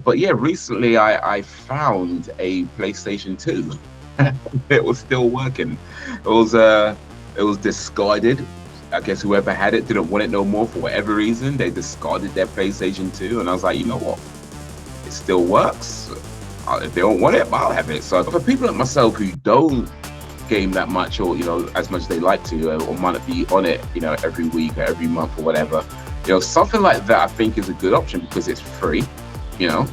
But yeah, recently I found a PlayStation 2. It was still working. It was it was discarded. I guess whoever had it didn't want it no more for whatever reason. They discarded their PlayStation 2, and I was like, you know what? It still works. If they don't want it, I'll have it. So for people like myself who don't game that much, or as much as they like to, or might be on it, every week or every month or whatever, something like that I think is a good option because it's free. you know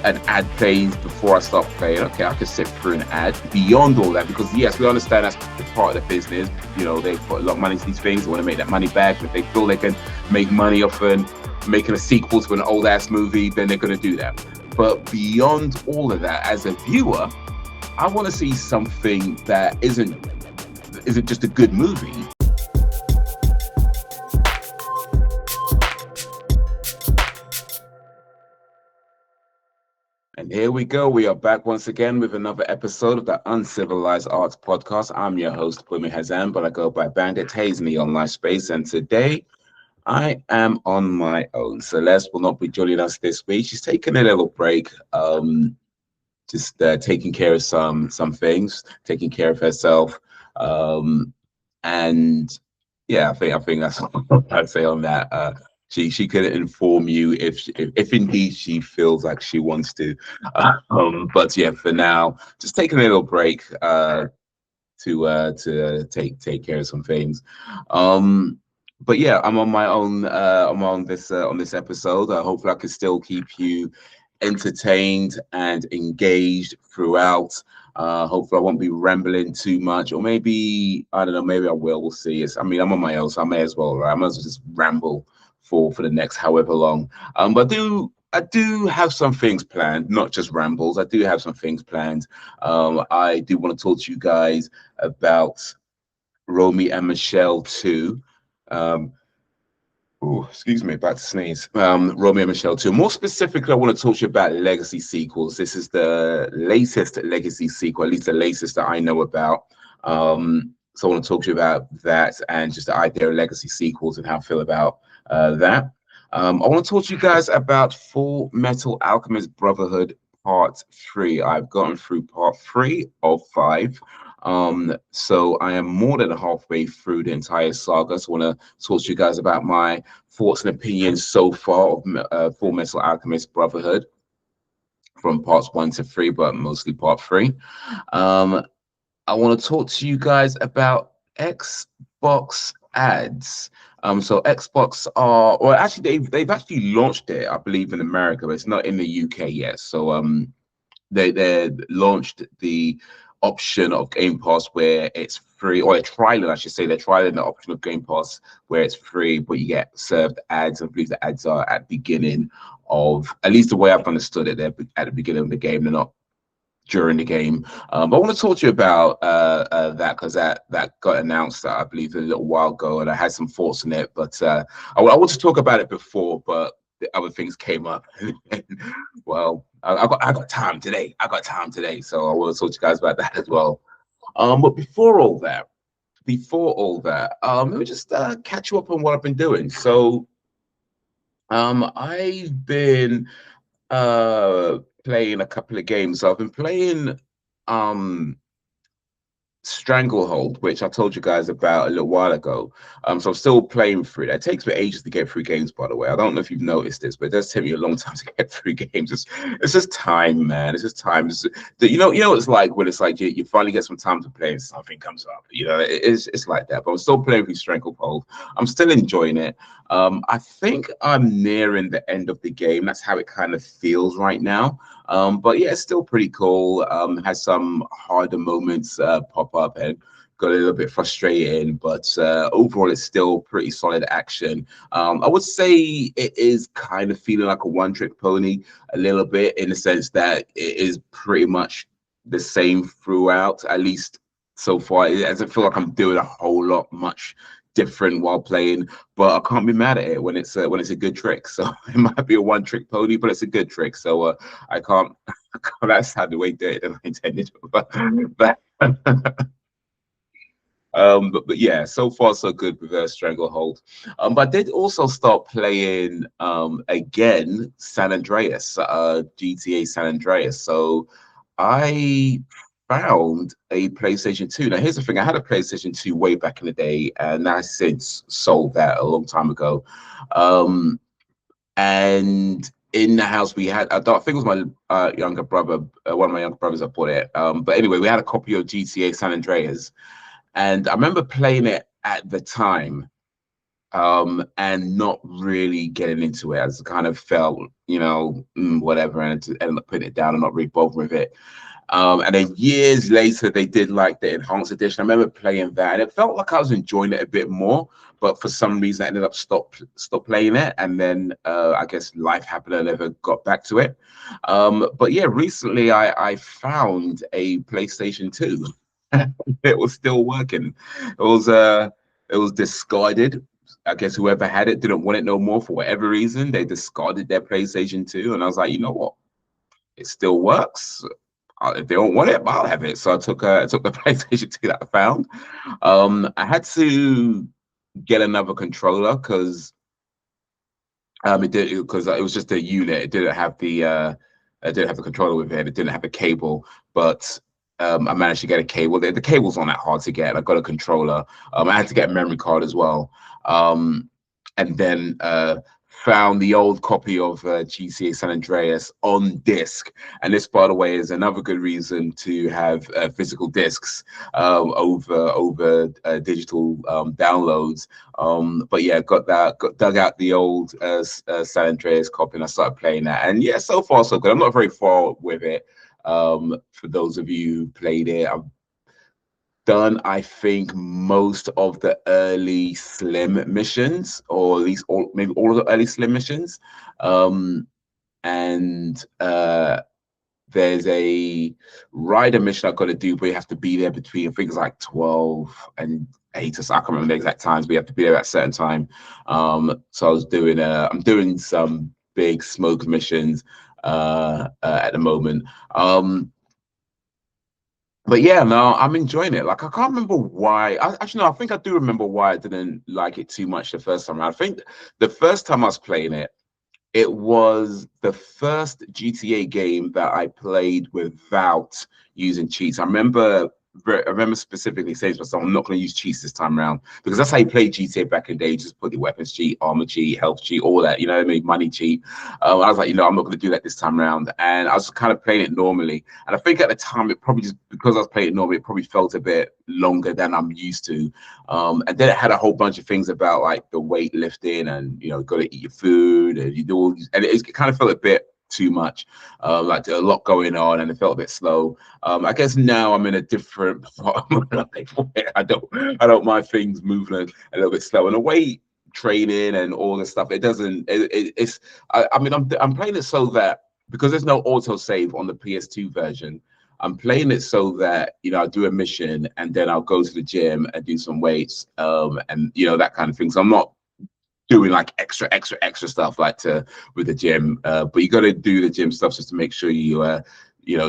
an ad plays before I start playing. Okay, I can sit through an ad. Beyond all that, because yes, we understand that's part of the business. They put a lot of money into these things. They want to make that money back. If they feel they can make money off making a sequel to an old ass movie, then they're going to do that. But beyond all of that, as a viewer, I want to see something that isn't just a good movie. And here we go. We are back once again with another episode of the Uncivilized Arts podcast. I'm your host, Bumi Hazan, but I go by Bandit Hayes in the online space. And today I am on my own. Celeste will not be joining us this week. She's taking a little break, just taking care of some things, taking care of herself. And yeah, I think that's all I'd say on that. She could inform you if indeed she feels like she wants to. But yeah, for now, just taking a little break to take care of some things. Um, but yeah, I'm on my own. I'm on this episode. Hopefully, I can still keep you entertained and engaged throughout. Hopefully, I won't be rambling too much, or maybe I don't know. Maybe I will. We'll see. I mean, I'm on my own, so I may as well. Right? I might as well just ramble for the next however long. But I do have some things planned, not just rambles. I do have some things planned. I do want to talk to you guys about Romy and Michele 2. Um, Oh, excuse me, about to sneeze. Romeo and Michelle 2. More specifically, I want to talk to you about legacy sequels. This is the latest legacy sequel, at least the latest that I know about. So I want to talk to you about that and just the idea of legacy sequels and how I feel about that. I want to talk to you guys about Full Metal Alchemist Brotherhood Part 3. I've gotten through Part 3 of 5. So I am more than halfway through the entire saga. So I want to talk to you guys about my thoughts and opinions so far of Full Metal Alchemist Brotherhood from parts 1 to 3, but mostly part 3. Um, I want to talk to you guys about Xbox ads. So Xbox are, or actually they've actually launched it, I believe, in America, but it's not in the UK yet. So they launched the option of Game Pass where it's free, or they're trialing, I should say, they're trialing the option of Game Pass where it's free, but you get served ads. I believe the ads are at the beginning of, at least the way I've understood it, they're at the beginning of the game. They're not during the game. But I want to talk to you about that because that got announced, I believe, a little while ago, and I had some thoughts on it. But I want to talk about it before, but the other things came up. Well, I got time today. I got time today, so I want to talk to you guys about that as well. But before all that, let me just catch you up on what I've been doing. So I've been playing a couple of games. So I've been playing um Stranglehold, which I told you guys about a little while ago. So I'm still playing through that. It takes me ages to get through games, by the way. I don't know if you've noticed this, but it does take me a long time to get through games. It's just time, man. It's just time. You know what it's like when it's like you finally get some time to play and something comes up. It's like that. But I'm still playing through Stranglehold. I'm still enjoying it. I think I'm nearing the end of the game. That's how it kind of feels right now. But yeah, it's still pretty cool. Has some harder moments pop up and got a little bit frustrating, but overall, it's still pretty solid action. I would say it is kind of feeling like a one-trick pony a little bit in the sense that it is pretty much the same throughout, at least so far. It doesn't feel like I'm doing a whole lot much different while playing, but I can't be mad at it when it's a good trick. So it might be a one trick pony, but it's a good trick. So I can't. That's how the way did it intended. But But yeah, so far so good with Stranglehold. But I did also start playing again San Andreas, GTA San Andreas. So I found a PlayStation 2. Now here's the thing: I had a PlayStation 2 way back in the day, and I since sold that a long time ago. And in the house we had, I think it was my younger brother, one of my younger brothers that bought it. But anyway, we had a copy of GTA San Andreas, and I remember playing it at the time, and not really getting into it. I just kind of felt, whatever, and ended up putting it down and not really bothering with it. And then years later, they did like the enhanced edition. I remember playing that, and it felt like I was enjoying it a bit more. But for some reason, I ended up stop playing it, and then I guess life happened, and I never got back to it. But yeah, recently I found a PlayStation 2. It was still working. It was discarded. I guess whoever had it didn't want it no more for whatever reason. They discarded their PlayStation 2, and I was like, you know what? It still works. If they don't want it, I'll have it. So I took the PlayStation 2 that I found. I had to get another controller because it was just a unit. It didn't have the controller with it. It didn't have a cable, but I managed to get a cable. The cable's not that hard to get. I got a controller. I had to get a memory card as well. And then found the old copy of GTA San Andreas on disc. And this, by the way, is another good reason to have physical discs over digital downloads. But yeah, dug out the old San Andreas copy, and I started playing that. And yeah, so far so good. I'm not very far with it. For those of you who played it, I've done, I think, most of the early Slim missions, or at least maybe all of the early Slim missions. And there's a rider mission I've got to do, but you have to be there between, I think it's like 12 and 8 or so. I can't remember the exact times, but you have to be there at a certain time. So I'm doing some big smoke missions at the moment. But yeah, no, I'm enjoying it. Like, I can't remember why. Actually, no, I think I do remember why I didn't like it too much the first time. I think the first time I was playing it, it was the first GTA game that I played without using cheats. I remember specifically saying to myself, I'm not going to use cheats this time around, because that's how you play GTA back in the day. You just put the weapons cheat, armor cheat, health cheat, all that, you know what I mean? Money cheat. I was like, I'm not going to do that this time around. And I was kind of playing it normally. And I think at the time, it probably just, because I was playing it normally, it probably felt a bit longer than I'm used to. And then it had a whole bunch of things about like the weightlifting, and, got to eat your food, and you do all these, and it kind of felt a bit too much, like a lot going on, and it felt a bit slow. I guess now I'm in a different part of my life where I don't mind things moving a little bit slow. And the way training and all this stuff, I'm playing it so that, because there's no auto save on the PS2 version, I'm playing it so that, I'll do a mission and then I'll go to the gym and do some weights, and that kind of thing. So I'm not doing like extra stuff with the gym, but you got to do the gym stuff just to make sure you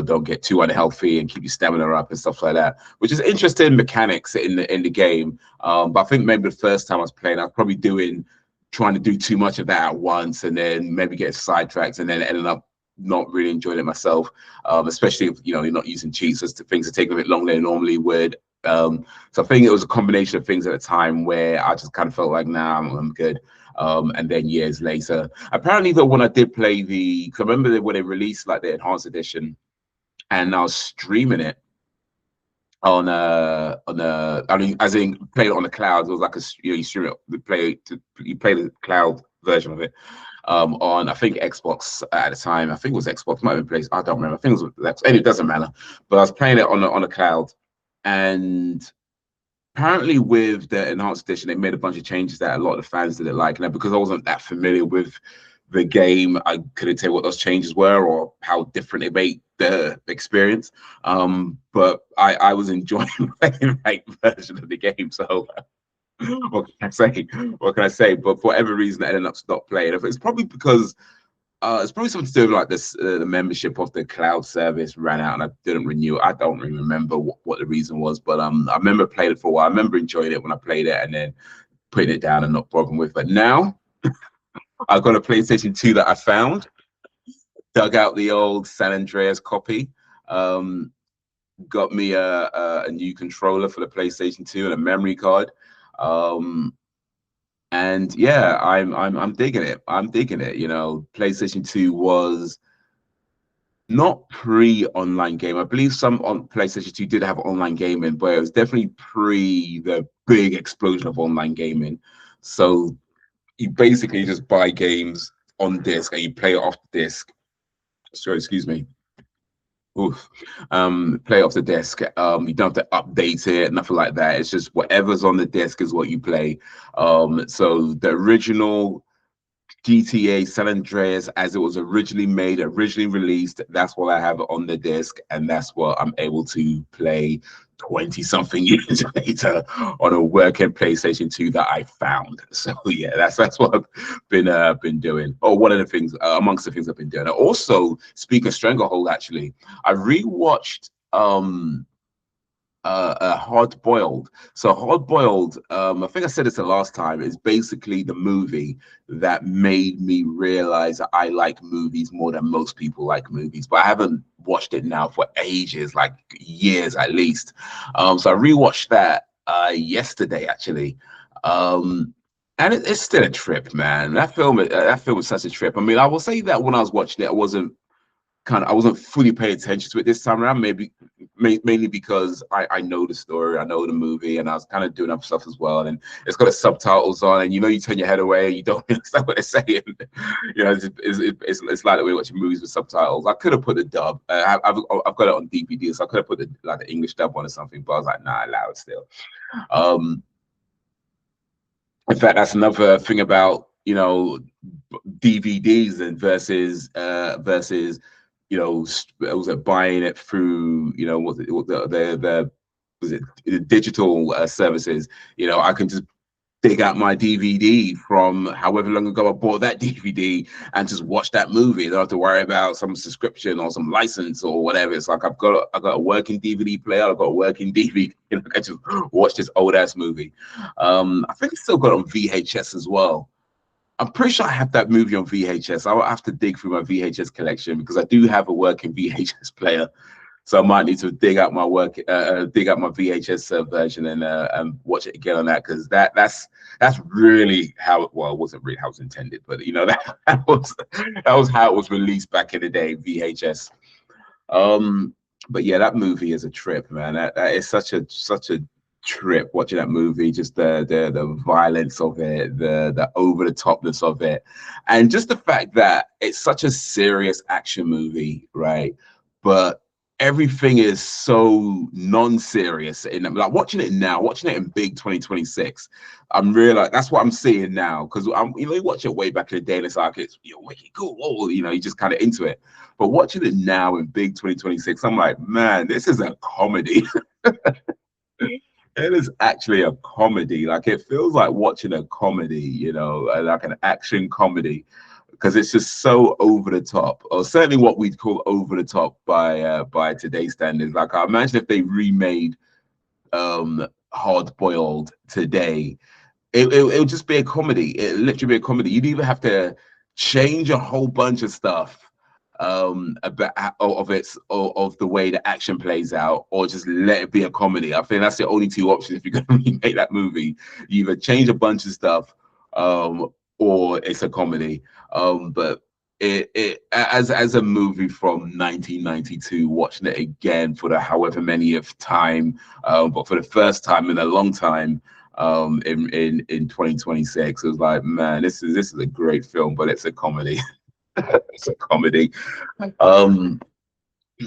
don't get too unhealthy and keep your stamina up and stuff like that, which is interesting mechanics in the game. But I think maybe the first time I was playing, I was probably trying to do too much of that at once, and then maybe get sidetracked, and then ending up not really enjoying it myself, especially if you're not using cheats, as things are taking a bit longer than they normally would. So I think it was a combination of things at a time where I just kind of felt like, nah, I'm good. And then years later, apparently though, when I did play because I remember when they released like the enhanced edition, and I was streaming it on I mean, as in play it on the cloud. It was like you stream it, you play the cloud version of it. On, I think, Xbox at the time. I think it was Xbox, might have been place. I don't remember. I think it was Xbox. Anyway, it doesn't matter. But I was playing it on the cloud, and apparently with the enhanced edition, they made a bunch of changes that a lot of the fans didn't like. And because I wasn't that familiar with the game, I couldn't tell what those changes were or how different it made the experience. But I was enjoying playing the right version of the game. So what can I say? What can I say? But for whatever reason, I ended up stop playing. It's probably because It's probably something to do with like this. The membership of the cloud service ran out, and I didn't renew it. I don't really remember what the reason was, but I remember playing it for a while. I remember enjoying it when I played it, and then putting it down and not bothering with. But now I've got a PlayStation 2 that I found. Dug out the old San Andreas copy. Um, got me a new controller for the PlayStation 2 and a memory card. And yeah, I'm digging it. I'm digging it. You know, PlayStation 2 was not pre-online game. I believe some on PlayStation 2 did have online gaming, but it was definitely pre the big explosion of online gaming. So you basically just buy games on disc and you play it off the disc. Sorry, excuse me. Oof. Play it off the disc. You don't have to update it, nothing like that. It's just whatever's on the disc is what you play. So the original GTA San Andreas, as it was originally made, originally released, that's what I have on the disc, and that's what I'm able to play 20 something years later on a working PlayStation 2 that I found. So yeah, that's what I've been doing. Oh, one of the things amongst the things I've been doing. Also, speaking of Stranglehold, actually, I rewatched Hard Boiled. So Hard Boiled, I think I said this the last time, is basically the movie that made me realize that I like movies more than most people like movies. But I haven't watched it now for ages, like years at least. So I rewatched that yesterday actually. And it's still a trip, man. That film was such a trip. I mean, I will say that when I was watching it, I wasn't fully paying attention to it this time around, maybe mainly because I know the story, I know the movie, and I was kind of doing other stuff as well. And it's got the subtitles on, and you turn your head away, and you don't understand what they're saying. It's like the way watching movies with subtitles. I could have put the dub. I've got it on DVD, so I could have put the English dub on or something, but I was like, nah, allow it still. Um, in fact, that's another thing about DVDs and versus was it buying it through what the was it the digital services. I can just dig out my DVD from however long ago I bought that DVD and just watch that movie. I don't have to worry about some subscription or some license or whatever. It's like I've got a working DVD player, I've got a working DVD. I just watch this old ass movie. I think it's still got it on VHS as well. I'm pretty sure I have that movie on VHS. I'll have to dig through my VHS collection because I do have a working VHS player. So I might need to dig out my VHS version and watch it again on that, because that's really how it wasn't really how it was intended, but that was how it was released back in the day, VHS. But yeah, that movie is a trip, man. That is such a trip watching that movie. Just the violence of it, the over the topness of it, and just the fact that it's such a serious action movie, right? But everything is so non-serious in them. Like watching it now, watching it in big 2026, I'm realizing that's what I'm seeing now. Because you watch it way back in the day, and it's like it's wicked cool. Whoa, you're just kind of into it. But watching it now in big 2026, I'm like, man, this is a comedy. It is actually a comedy. Like it feels like watching a comedy, like an action comedy, because it's just so over the top, or certainly what we'd call over the top by today's standards. Like I imagine if they remade Hard Boiled today, it would just be a comedy. It literally be a comedy. You'd either have to change a whole bunch of stuff about of the way the action plays out, or just let it be a comedy. I think that's the only two options if you're going to remake that movie. You either change a bunch of stuff, or it's a comedy. But it as a movie from 1992, watching it again for the however many of time, but for the first time in a long time, in 2026, it was like, man, this is a great film, but it's a comedy. It's a comedy. Um,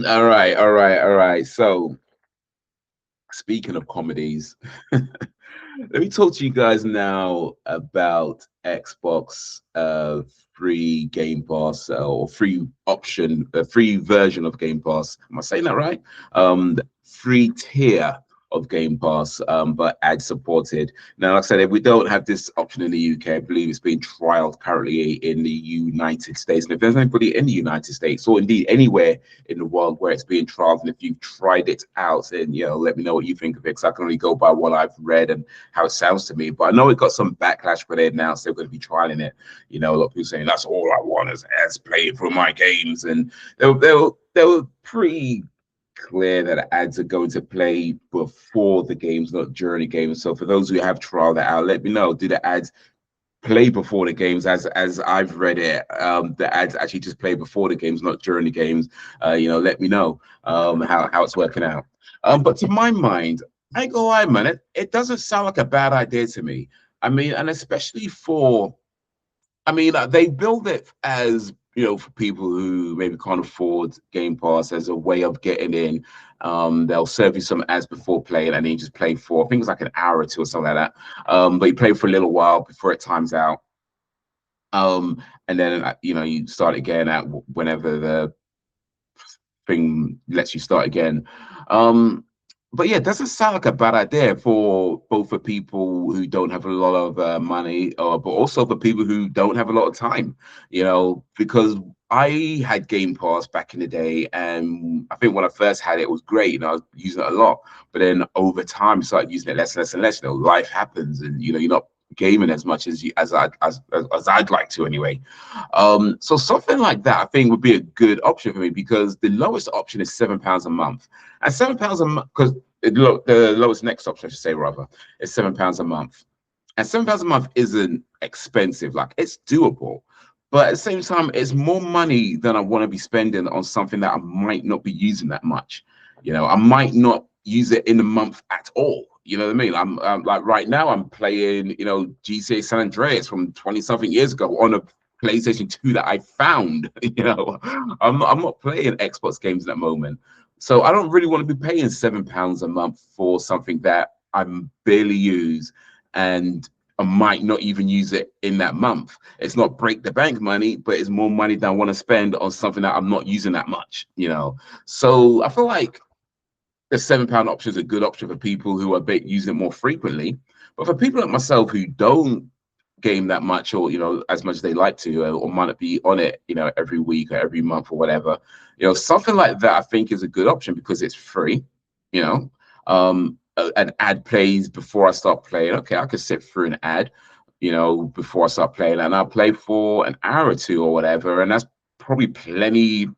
all right. So speaking of comedies, let me talk to you guys now about Xbox free Game Pass, or free option, free version of Game Pass. Am I saying that right? Free tier of Game Pass, but ad supported. Now, like I said, if we don't have this option in the UK, I believe it's being trialed currently in the United States. And if there's anybody in the United States, or indeed anywhere in the world where it's being trialed, and if you've tried it out, then let me know what you think of it, because I can only go by what I've read and how it sounds to me. But I know it got some backlash when they announced they're going to be trialing it. A lot of people saying that's all I want is ads playing for my games, and they were pretty clear that ads are going to play before the games, not during the games. So for those who have trialed that out, let me know, do the ads play before the games? As I've read it, the ads actually just play before the games, not during the games. Let me know how it's working out. But to my mind, I ain't gonna lie, man, it doesn't sound like a bad idea to me. I mean, and especially they build it as, for people who maybe can't afford Game Pass, as a way of getting in. They'll serve you some ads before playing, and then you just play for, I think it's like an hour or two or something like that. But you play for a little while before it times out. And then, you start again at whenever the thing lets you start again. But yeah, it doesn't sound like a bad idea for both for people who don't have a lot of money, but also for people who don't have a lot of time, because I had Game Pass back in the day, and I think when I first had it, it was great, and I was using it a lot. But then over time, I started using it less and less and less. Life happens, and you're not gaming as much as I'd like to anyway. So something like that, I think, would be a good option for me, because the lowest option is £7 a month, and £7 a month, because the lowest next option, I should say, rather, is £7 a month, and £7 a month isn't expensive. Like, it's doable, but at the same time, it's more money than I want to be spending on something that I might not be using that much. I might not use it in a month at all. You know what I mean? I'm like, right now I'm playing, GTA San Andreas from 20 something years ago on a PlayStation 2 that I found. I'm not playing Xbox games at that moment. So I don't really want to be paying £7 a month for something that I barely use, and I might not even use it in that month. It's not break the bank money, but it's more money than I want to spend on something that I'm not using that much, So I feel like the £7 option is a good option for people who are using it more frequently. But for people like myself who don't game that much, or as much as they like to, or might not be on it every week or every month or whatever, something like that I think is a good option, because it's free. An ad plays before I start playing. Okay, I could sit through an ad before I start playing, and I'll play for an hour or two or whatever, and that's probably plenty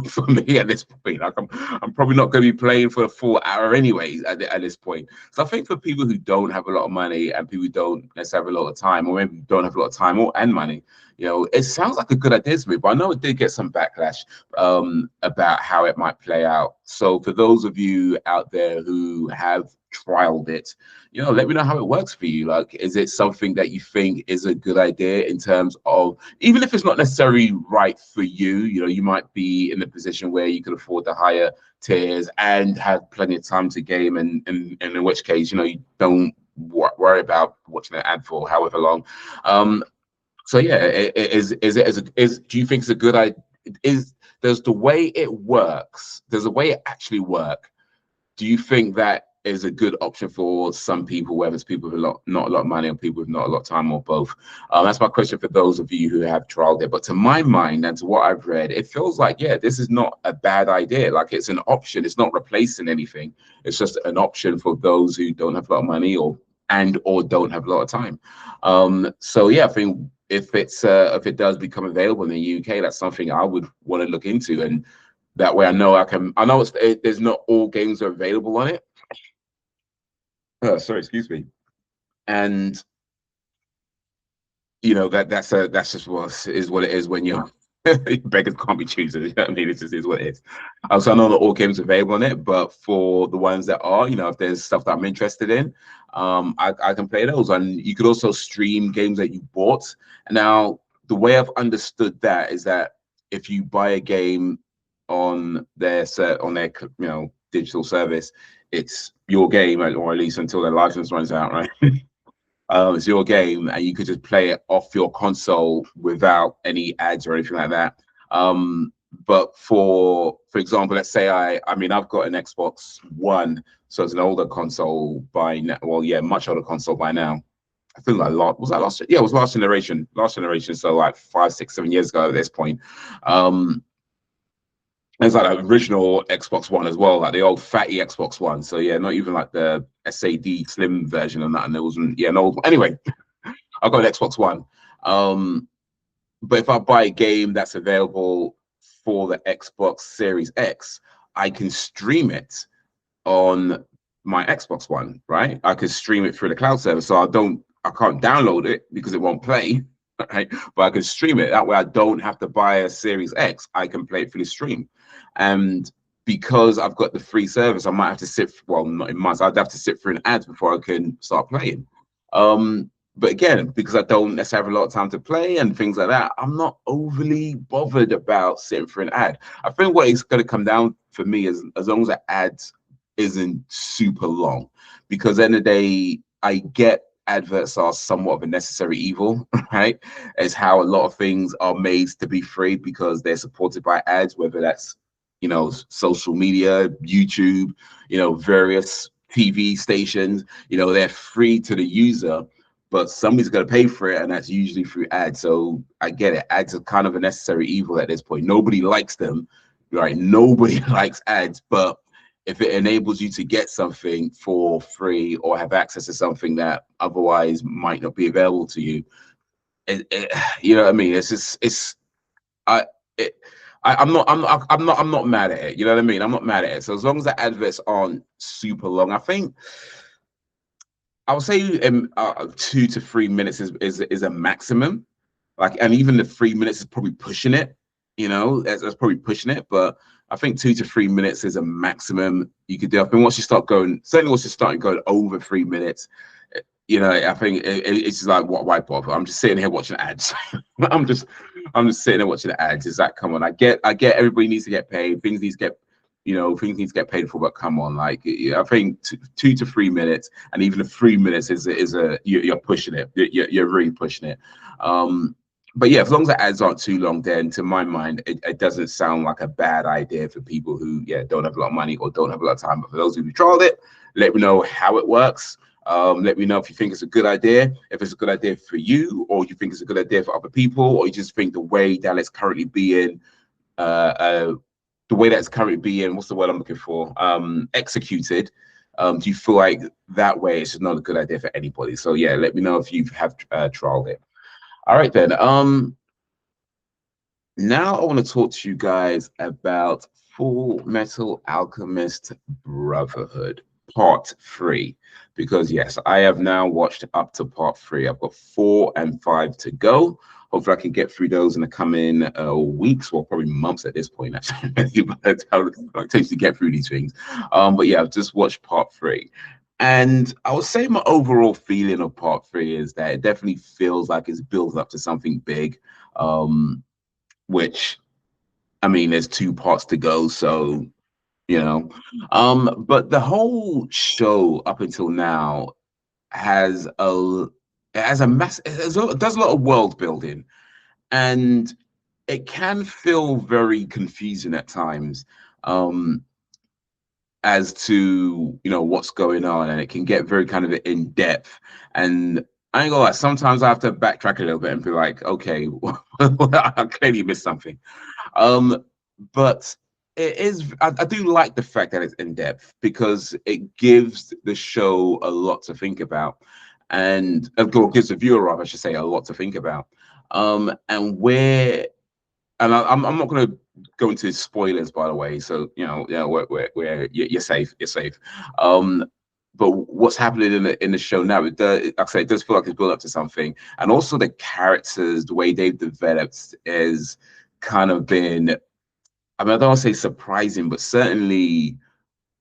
for me at this point. Like, I'm probably not going to be playing for a full hour anyway at this point. So I think for people who don't have a lot of money, and people who don't necessarily have a lot of time, or maybe don't have a lot of time and money, it sounds like a good idea to me. But I know it did get some backlash about how it might play out. So for those of you out there who have trialed it, let me know how it works for you. Like, is it something that you think is a good idea, in terms of, even if it's not necessarily right for you, you might be in a position where you can afford the higher tiers and have plenty of time to game, and in which case, you don't worry about watching an ad for however long. So yeah, do you think it's a good idea? Does the way it works, does the way it actually work, do you think that is a good option for some people, whether it's people with not a lot of money, or people with not a lot of time, or both? That's my question for those of you who have trialed it. But to my mind, and to what I've read, it feels like, yeah, this is not a bad idea. Like, it's an option. It's not replacing anything. It's just an option for those who don't have a lot of money, or don't have a lot of time. So yeah, I think if it does become available in the UK, that's something I would want to look into, and that way I know there's not all games are available on it. Sorry, excuse me. And that's just what it is when you're beggars can't be choosers. You know what I mean? It just is what it is. So I know not all games are available on it, but for the ones that are, if there's stuff that I'm interested in, I can play those. And you could also stream games that you bought. Now, the way I've understood that is that if you buy a game on their digital service, it's your game, or at least until their license runs out, right? It's your game, and you could just play it off your console without any ads or anything like that. But for example, let's say I mean, I've got an Xbox One, so it's an older console by now. Well, yeah, much older console by now. I think like was that last? Yeah, it was last generation. Last generation. So like 5, 6, 7 years ago at this point. It's like the original Xbox One as well, like the old fatty Xbox One. So yeah, not even like the SAD slim version and that. And there wasn't, yeah, no. Anyway, I've got an Xbox One. But if I buy a game that's available for the Xbox Series X, I can stream it on my Xbox One, right? I could stream it through the cloud service. So I can't download it because it won't play, right? But I can stream it. That way I don't have to buy a Series X. I can play it through the stream. And because I've got the free service, I might have to well, not in months, I'd have to sit through an ad before I can start playing. But again, because I don't necessarily have a lot of time to play and things like that, I'm not overly bothered about sitting for an ad. I think what it's going to come down for me is as long as the ads isn't super long, because at the end of the day, I get adverts are somewhat of a necessary evil, right? It's how a lot of things are made to be free because they're supported by ads, whether that's, you know, social media, YouTube, you know, various TV stations, you know, they're free to the user, but somebody's going to pay for it, and that's usually through ads. So I get it. Ads are kind of a necessary evil at this point. Nobody likes them, right? Nobody likes ads, but if it enables you to get something for free or have access to something that otherwise might not be available to you, you know what I mean? It's just, I, it, I'm not mad at it. You know what I mean? I'm not mad at it. So as long as the adverts aren't super long, I think I would say 2 to 3 minutes is a maximum. Like, and even the 3 minutes is probably pushing it. You know, that's probably pushing it. But I think 2 to 3 minutes is a maximum you could do. I think once you start going, certainly once you start going over 3 minutes, you know, I think it's just like, why bother? I'm just sitting here watching ads. I'm just sitting there watching the ads. Is that, come on? I get everybody needs to get paid. Things need to get, you know, things need to get paid for. But come on, like, I think 2 to 3 minutes, and even the 3 minutes is you're pushing it. You're really pushing it. But yeah, as long as the ads aren't too long, then to my mind, it doesn't sound like a bad idea for people who, yeah, don't have a lot of money or don't have a lot of time. But for those who trialed it, let me know how it works. Let me know if you think it's a good idea, if it's a good idea for you, or you think it's a good idea for other people, or you just think the way that it's currently being, what's the word I'm looking for? Executed. Do you feel like that way it's just not a good idea for anybody? So yeah, let me know if you have trialed it. All right then. Now I want to talk to you guys about Fullmetal Alchemist Brotherhood Part 3, because yes, I have now watched up to Part 3. I've got 4 and 5 to go. Hopefully I can get through those in the coming weeks, or probably months at this point, actually. But it takes to get through these things. But yeah, I've just watched Part 3. And I would say my overall feeling of Part 3 is that it definitely feels like it's built up to something big. Which, I mean, there's 2 parts to go, so you know. But the whole show up until now has it does a lot of world building, and it can feel very confusing at times, as to, you know, what's going on, and it can get very kind of in depth. And I ain't gonna lie, sometimes I have to backtrack a little bit and be like, okay, I clearly missed something. But it is, I do like the fact that it's in depth, because it gives the show a lot to think about, and of course gives the viewer, I should say, a lot to think about. And where, and I'm not going to go into spoilers, by the way. So you know, where you're safe, you're safe. But what's happening in the show now, it does, like I say, it does feel like it's built up to something, and also the characters, the way they've developed, is kind of been, I mean, I don't want to say surprising, but certainly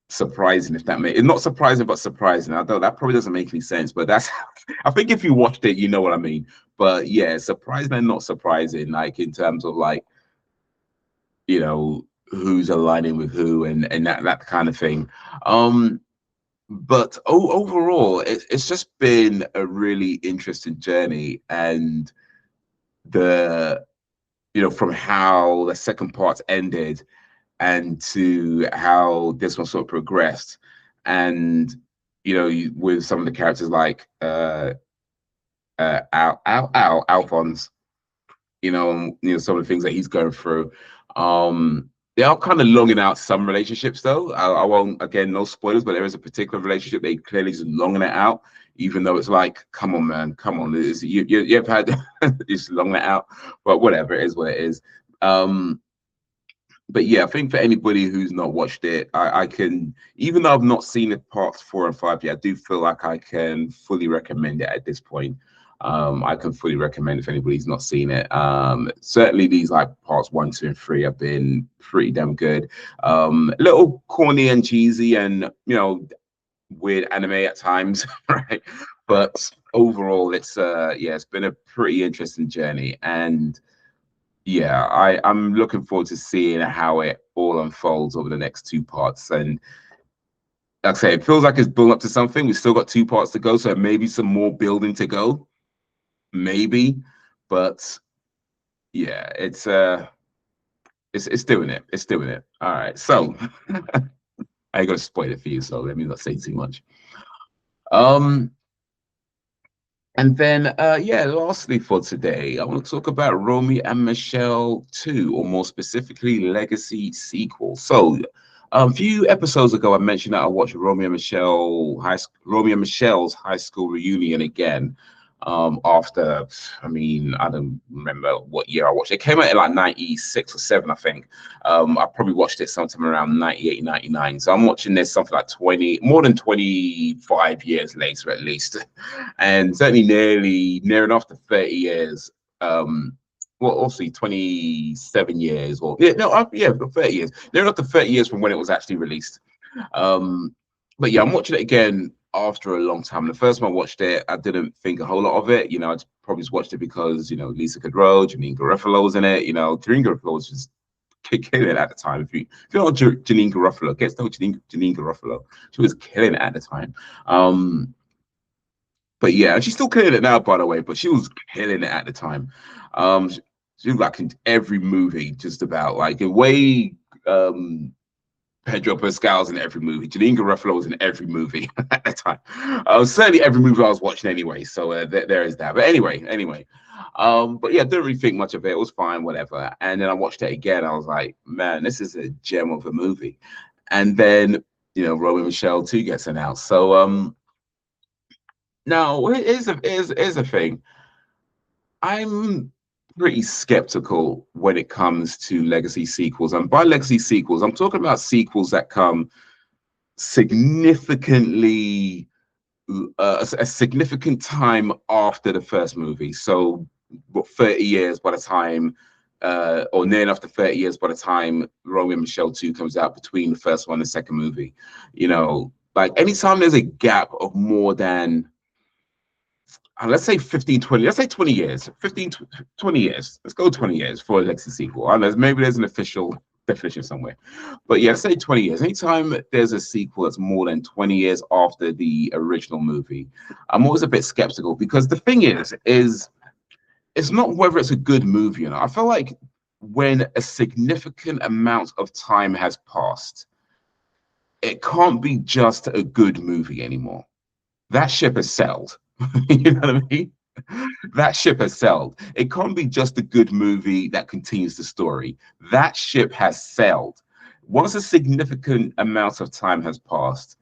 surprising, if that it's not surprising, but surprising. I don't, that probably doesn't make any sense, but that's, I think if you watched it, you know what I mean. But yeah, surprising and not surprising, like in terms of like, you know, who's aligning with who, and that kind of thing. But overall, it's just been a really interesting journey, and the you know, from how the second part ended and to how this one sort of progressed. And, you know, with some of the characters like Alphonse, you know, some of the things that he's going through. They are kind of longing out some relationships, though. I won't, again, no spoilers, but there is a particular relationship they clearly just longing it out, even though it's like, come on, man, come on. You've had just longing it out, but whatever, it is what it is. But yeah, I think for anybody who's not watched it, I can, even though I've not seen it parts 4 and 5 yet, I do feel like I can fully recommend it at this point. I can fully recommend if anybody's not seen it. Certainly these like parts 1, 2, and 3 have been pretty damn good. A little corny and cheesy and, you know, weird anime at times, right? But overall, it's yeah, it's been a pretty interesting journey. And yeah, I'm looking forward to seeing how it all unfolds over the next 2 parts. And like I say, it feels like it's building up to something. We've still got 2 parts to go, so maybe some more building to go, maybe. But yeah, it's doing it. It's doing it. All right, so I ain't gonna spoil it for you, so let me not say too much. Um, And then, yeah, lastly for today, I want to talk about Romy and Michele 2, or more specifically, Legacy Sequel. So, a few episodes ago, I mentioned that I watched Romy and Michelle's high school reunion again. After, I mean, I don't remember what year I watched it. It came out in like 96 or 7, I think. I probably watched it sometime around 98, 99. So I'm watching this something like more than 25 years later, at least. And certainly near enough to 30 years. Well, obviously 27 years, or yeah, no, yeah, 30 years. Near enough to 30 years from when it was actually released. Um, but yeah, I'm watching it again after a long time. The first time I watched it, I didn't think a whole lot of it. You know, I probably just watched it because, you know, Lisa Kudrow, Janine Garofalo was in it. You know, Janine Garofalo was just killing it at the time. If you know Janine Garofalo, get to know Janine Garofalo. She was killing it at the time. But yeah, she's still killing it now, by the way. But she was killing it at the time. She was like in every movie, just about like the way Pedro Pascal's in every movie. Janine Garofalo was in every movie at the time. Certainly every movie I was watching anyway. So there is that. But anyway. But yeah, didn't really think much of it. It was fine, whatever. And then I watched it again. I was like, man, this is a gem of a movie. And then, you know, Romy and Michele 2 gets announced. So now here's a thing. I'm pretty skeptical when it comes to legacy sequels. And by legacy sequels, I'm talking about sequels that come significantly a significant time after the first movie. So what, 30 years by the time or near enough to 30 years by the time Romy and Michele 2 comes out, between the first one and the second movie. You know, like anytime there's a gap of more than let's say 15, 20, let's say 20 years, 15, 20 years. Let's go 20 years for a legacy sequel. Unless maybe there's an official definition somewhere. But yeah, let's say 20 years. Anytime there's a sequel that's more than 20 years after the original movie, I'm always a bit skeptical, because the thing is it's not whether it's a good movie or not. I feel like when a significant amount of time has passed, it can't be just a good movie anymore. That ship has sailed. You know what I mean? That ship has sailed. It can't be just a good movie that continues the story. That ship has sailed. Once a significant amount of time has passed,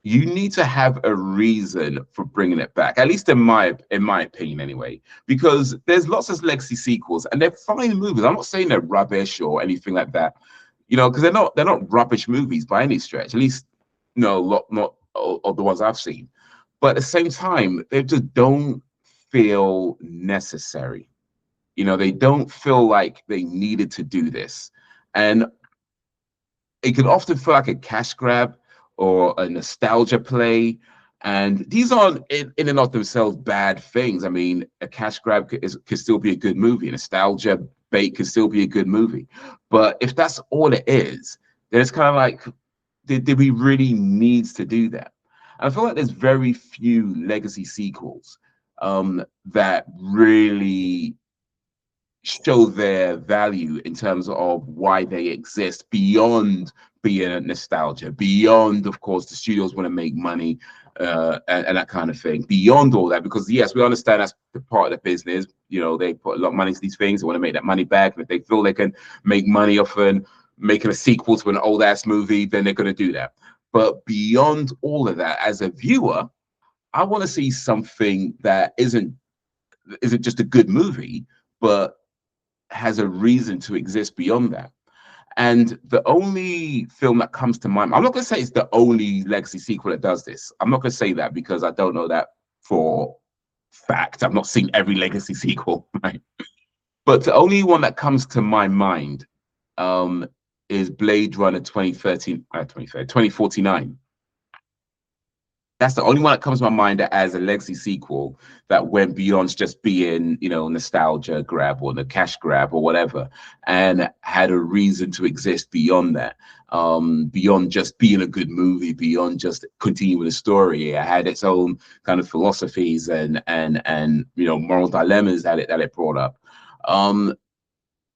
you need to have a reason for bringing it back. At least in my opinion, anyway. Because there's lots of legacy sequels, and they're fine movies. I'm not saying they're rubbish or anything like that. You know, because they're not rubbish movies by any stretch. At least, no, not of the ones I've seen. But at the same time, they just don't feel necessary. You know, they don't feel like they needed to do this. And it can often feel like a cash grab or a nostalgia play. And these aren't in and of themselves bad things. I mean, a cash grab could still be a good movie. A nostalgia bait could still be a good movie. But if that's all it is, then it's kind of like, did we really need to do that? And I feel like there's very few legacy sequels that really show their value in terms of why they exist beyond being a nostalgia, beyond, of course, the studios want to make money and that kind of thing, beyond all that, because yes, we understand that's the part of the business. You know, they put a lot of money into these things, they want to make that money back, and if they feel they can make money off making a sequel to an old ass movie, then they're going to do that. But beyond all of that, as a viewer, I want to see something that isn't just a good movie, but has a reason to exist beyond that. And the only film that comes to mind, I'm not going to say it's the only legacy sequel that does this. I'm not going to say that because I don't know that for fact. I've not seen every legacy sequel, right? But the only one that comes to my mind is Blade Runner 2049. That's the only one that comes to my mind as a legacy sequel that went beyond just being, you know, nostalgia grab or the cash grab or whatever, and had a reason to exist beyond that, beyond just being a good movie, beyond just continuing the story. It had its own kind of philosophies and you know, moral dilemmas that it brought up.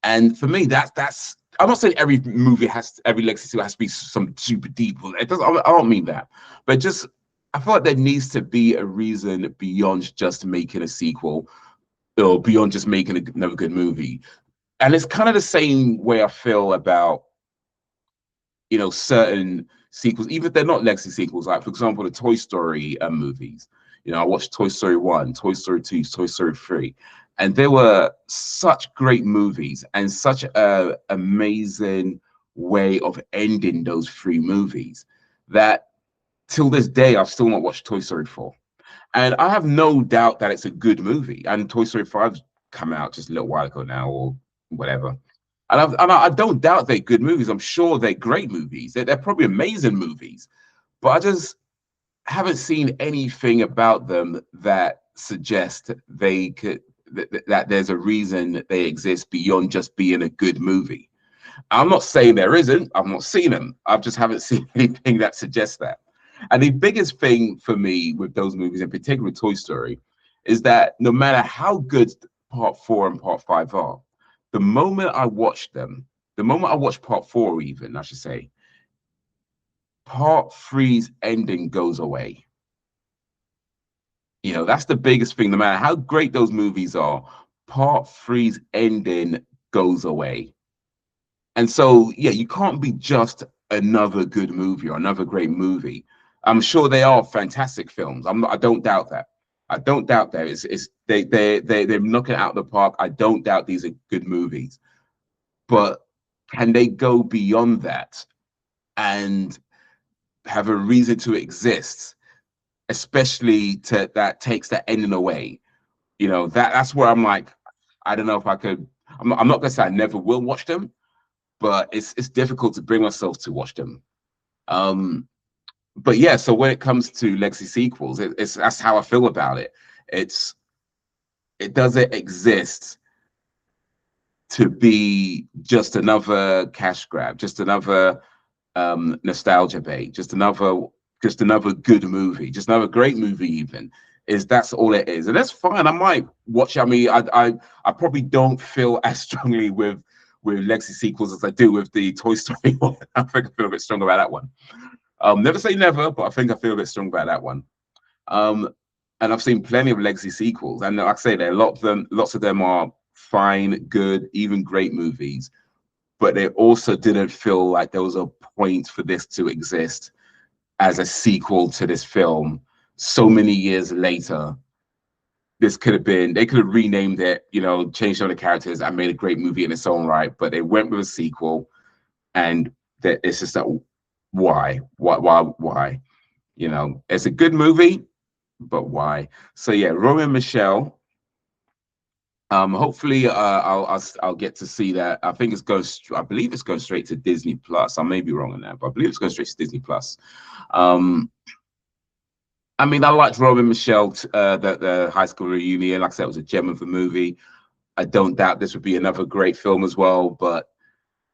And for me, that's. I'm not saying every movie every legacy sequel has to be some super deep. It doesn't. I don't mean that, but just. I feel like there needs to be a reason beyond just making a sequel or beyond just making another good movie. And it's kind of the same way I feel about, you know, certain sequels, even if they're not legacy sequels, like, for example, the Toy Story movies. You know, I watched Toy Story 1, Toy Story 2, Toy Story 3, and they were such great movies and such an amazing way of ending those three movies that till this day, I've still not watched Toy Story 4. And I have no doubt that it's a good movie. And Toy Story 5's come out just a little while ago now or whatever. And I don't doubt they're good movies. I'm sure they're great movies. They're probably amazing movies. But I just haven't seen anything about them that suggests they could that there's a reason that they exist beyond just being a good movie. I'm not saying there isn't. I've not seen them. I just haven't seen anything that suggests that. And the biggest thing for me with those movies, in particular Toy Story, is that no matter how good part 4 and part 5 are, the moment I watch them, the moment I watch part 4 even, I should say, part 3's ending goes away. You know, that's the biggest thing. No matter how great those movies are, part 3's ending goes away. And so, yeah, you can't be just another good movie or another great movie. I'm sure they are fantastic films. I don't doubt that. I don't doubt that. They're knocking it out of the park. I don't doubt these are good movies. But can they go beyond that and have a reason to exist, especially that takes the ending away? You know, that's where I'm like, I don't know if I could. I'm not gonna say I never will watch them, but it's difficult to bring myself to watch them. But yeah, so when it comes to legacy sequels, that's how I feel about it. It doesn't exist to be just another cash grab, just another nostalgia bait, just another good movie, just another great movie even. That's all it is. And that's fine. I might watch. I mean, I probably don't feel as strongly with legacy sequels as I do with the Toy Story one. I think I feel a bit stronger about that one. Never say never, but I think I feel a bit strong about that one. And I've seen plenty of legacy sequels, and like I say, there are lots of them are fine, good, even great movies, but they also didn't feel like there was a point for this to exist as a sequel to this film. So many years later, they could have renamed it, you know, changed all the characters and made a great movie in its own right, but they went with a sequel, and that it's just that why? You know, it's a good movie, but why? So yeah, Romy and Michele. Hopefully, I'll get to see that. I think I believe it's going straight to Disney Plus. I may be wrong on that, but I believe it's going straight to Disney Plus. I mean, I liked Romy and Michele, the high school reunion. Like I said, it was a gem of a movie. I don't doubt this would be another great film as well, but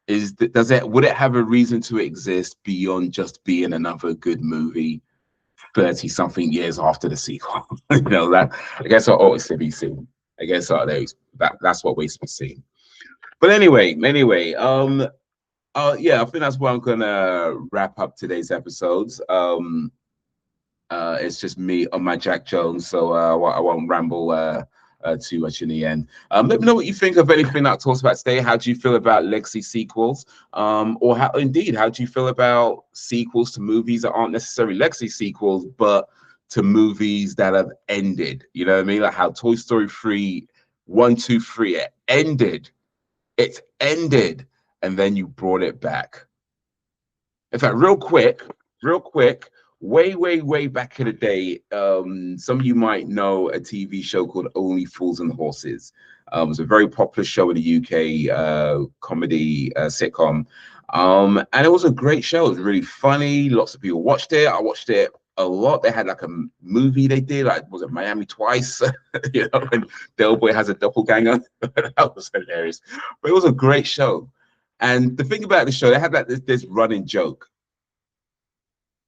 would it have a reason to exist beyond just being another good movie 30 something years after the sequel? You know, that I guess I'll always be seen. I guess those. that's what waits to be seen. But anyway, yeah, I think that's where I'm gonna wrap up today's episodes. It's just me on my Jack Jones, so I won't ramble too much in the end. Let me know what you think of anything that I talked about today. How do you feel about legacy sequels? Or how do you feel about sequels to movies that aren't necessarily legacy sequels, but to movies that have ended? You know what I mean? Like how Toy Story 3, 1, 2, 3, it ended. It ended, and then you brought it back. In fact, real quick, way back in the day, some of you might know a TV show called Only Fools and Horses. It was a very popular show in the UK, comedy sitcom. And it was a great show. It was really funny. Lots of people watched it. I watched it a lot. They had like a movie they did, like was it Miami Twice? You know, and Del Boy has a doppelganger. That was hilarious. But it was a great show. And the thing about the show, they had like this running joke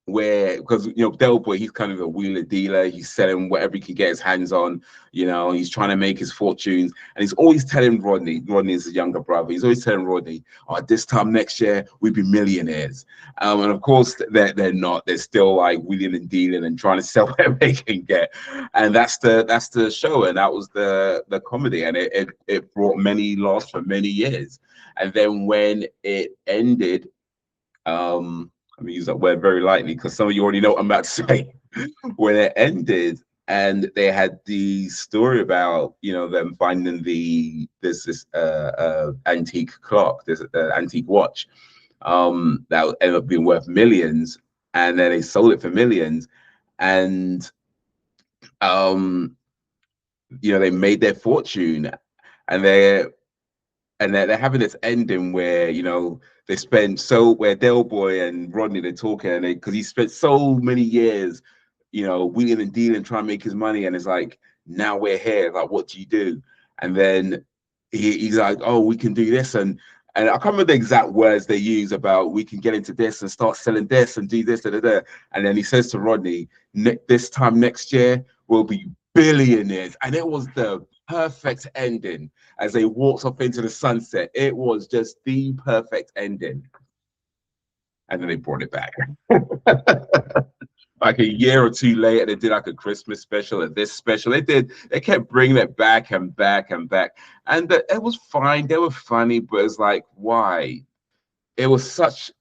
where, because Del Boy, he's kind of a wheeler dealer, he's selling whatever he can get his hands on, he's trying to make his fortunes, and he's always telling Rodney's his younger brother, he's always telling Rodney, oh, this time next year we'd be millionaires. And of course they're not. They're still like wheeling and dealing and trying to sell whatever they can get. And that's the show, and that was the comedy, and it brought many laughs for many years. And then when it ended, I mean, use that word very lightly because some of you already know what I'm about to say. When it ended, and they had the story about them finding this antique clock, this antique watch, that ended up being worth millions, and then they sold it for millions, and they made their fortune, and they're having this ending where they spend where Del Boy and Rodney, they're talking, and because he spent so many years wheeling and dealing trying to make his money, and it's like, now we're here, like, what do you do? And then he's like, oh, we can do this, and I can't remember the exact words they use about we can get into this and start selling this and do this, and then he says to Rodney, this time next year we'll be billionaires. And it was the perfect ending as they walked off into the sunset. It was just the perfect ending. And then they brought it back. Like a year or two later, they did like a Christmas special and this special. They kept bringing it back and back and back. And it was fine. They were funny, but it's like, why? It was such.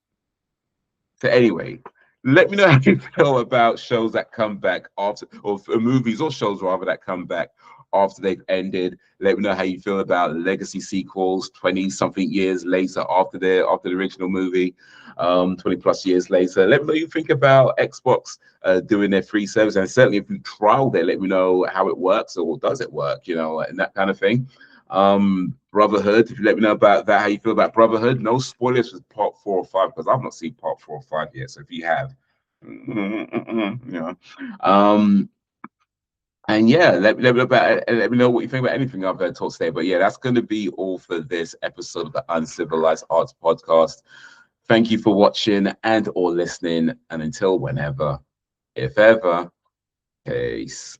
So anyway, let me know how you feel about shows that come back after, or movies or shows rather that come back after they've ended. Let me know how you feel about legacy sequels 20 something years later after the original movie, 20 plus years later. Let me know what you think about Xbox doing their free service, and certainly if you trialed it, let me know how it works, or does it work, and that kind of thing. Brotherhood, if you let me know about that, how you feel about Brotherhood. No spoilers for part 4 or 5 because I've not seen part 4 or 5 yet, so if you have, and yeah, let me know what you think about anything I've talked today. But yeah, that's going to be all for this episode of the Uncivilized Arts Podcast. Thank you for watching and or listening, and until whenever, if ever, peace.